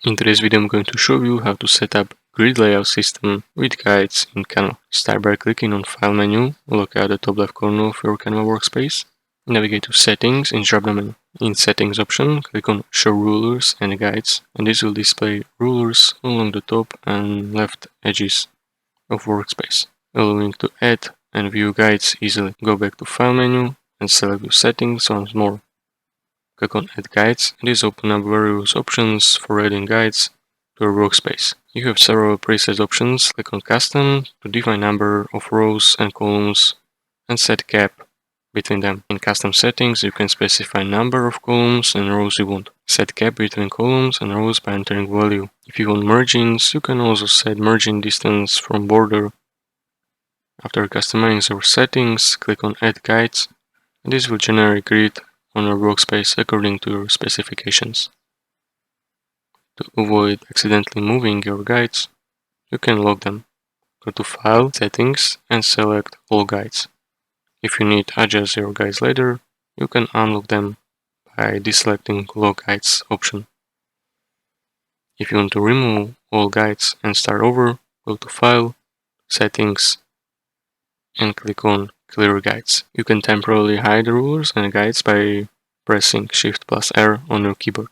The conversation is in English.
In today's video, I'm going to show you how to set up grid layout system with guides in Canva. Start by clicking on File menu, locate at the top left corner of your Canva workspace. Navigate to Settings in drop-down menu. In Settings option, click on Show Rulers and Guides, and this will display rulers along the top and left edges of workspace, allowing to add and view guides easily. Go back to File menu and select your settings once more. Click on Add Guides, and this opens up various options for adding guides to your workspace. You have several preset options. Click on Custom to define number of rows and columns and set gap between them. In Custom Settings, you can specify number of columns and rows you want. Set gap between columns and rows by entering value. If you want margins, you can also set margin distance from border. After customizing your settings, click on Add Guides, and this will generate grid on your workspace according to your specifications. To avoid accidentally moving your guides, you can lock them. Go to File, Settings, and select All Guides. If you need to adjust your guides later, you can unlock them by deselecting Lock Guides option. If you want to remove all guides and start over, go to File, Settings, and click on Clear Guides. You can temporarily hide the rulers and guides by pressing Shift+R on your keyboard.